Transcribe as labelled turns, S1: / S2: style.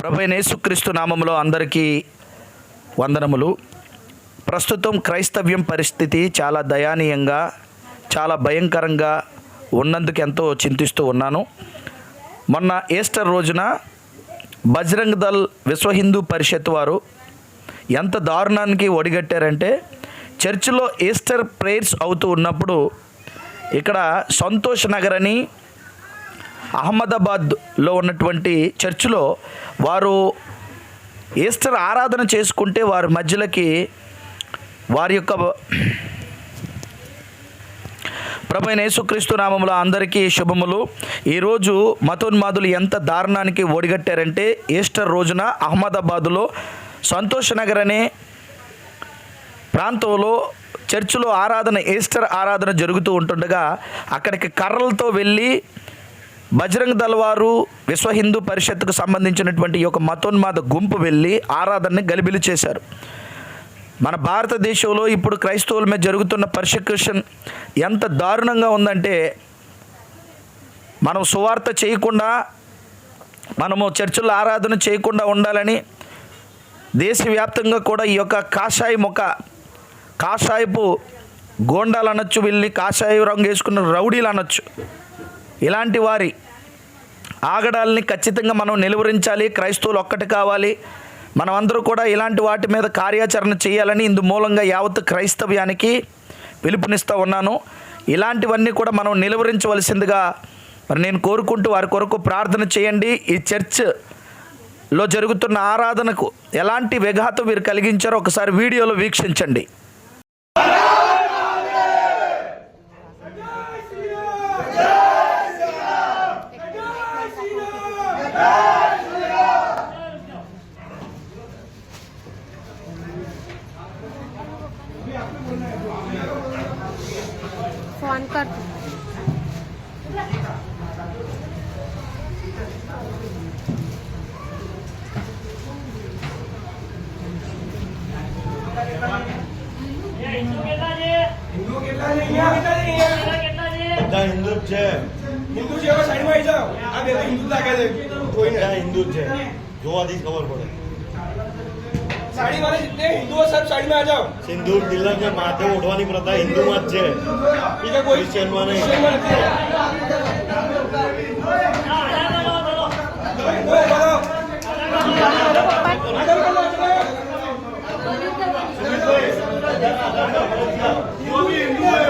S1: ప్రభువైన యేసుక్రీస్తు నామములో అందరికీ వందనములు. ప్రస్తుతం క్రైస్తవ్యం పరిస్థితి చాలా దయానీయంగా, చాలా భయంకరంగా ఉన్నందుకు ఎంతో చింతిస్తూ ఉన్నాను. మొన్న ఈస్టర్ రోజున బజరంగ్ దళ్ విశ్వ హిందూ పరిషత్ వారు ఎంత దారుణానికి ఒడిగట్టారంటే, చర్చిలో ఈస్టర్ ప్రేయర్స్ అవుతూ ఉన్నప్పుడు ఇక్కడ సంతోష్ నగర్ అని అహ్మదాబాద్లో ఉన్నటువంటి చర్చిలో వారు ఈస్టర్ ఆరాధన చేసుకుంటే వారి మధ్యలోకి వారి యొక్క ప్రభువైన యేసుక్రీస్తు నామములో అందరికీ శుభములు. ఈరోజు మతోన్మాదులు ఎంత దారుణానికి ఒడిగట్టారంటే, ఈస్టర్ రోజున అహ్మదాబాదులో సంతోష్ నగర్ అనే ప్రాంతంలో చర్చిలో ఈస్టర్ ఆరాధన జరుగుతూ ఉంటుండగా అక్కడికి కర్రలతో వెళ్ళి బజరంగ్ దళ్ వారు విశ్వ హిందూ పరిషత్తుకు సంబంధించినటువంటి ఈ యొక్క మతోన్మాద గుంపు వెళ్ళి ఆరాధనని గలిబిలి చేశారు. మన భారతదేశంలో ఇప్పుడు క్రైస్తవుల మీద జరుగుతున్న పర్సిక్యూషన్ ఎంత దారుణంగా ఉందంటే, మనం సువార్త చేయకుండా, మనము చర్చిలో ఆరాధన చేయకుండా ఉండాలని దేశవ్యాప్తంగా కూడా ఈ యొక్క కాషాయపు గోండాలు అనొచ్చు, వీళ్ళని కాషాయ రంగు వేసుకున్న రౌడీలు అనొచ్చు, ఇలాంటి వారి ఆగడాలని ఖచ్చితంగా మనం నిలువరించాలి. క్రైస్తవులు ఒక్కటి కావాలి. మనమందరూ కూడా ఇలాంటి వాటి మీద కార్యాచరణ చేయాలని ఇందు మూలంగా యావత్ క్రైస్తవ్యానికి పిలుపునిస్తూ ఉన్నాను. ఇలాంటివన్నీ కూడా మనం నిలువరించవలసిందిగా మరి నేను కోరుకుంటూ వారి కొరకు ప్రార్థన చేయండి. ఈ చర్చ్లో జరుగుతున్న ఆరాధనకు ఎలాంటి విఘాతం వీరు కలిగించారో ఒకసారి వీడియోలో వీక్షించండి.
S2: फोन कर
S3: हिंदू છે સાઈડમાં જાઓ. આ બે હિન્દુ લાગે છે, કોઈ ના હિન્દુ છે, જોવાથી ખબર પડે. સાડી વાળા जितने हिंदू हो सब साइड में आ जाओ. सिंदूर तिलक के माथे ओढ़વાની प्रथा हिंदू માં જ છે, બીજા કોઈ ક્રિશ્ચિયન માં નહીં. जो भी हिंदू है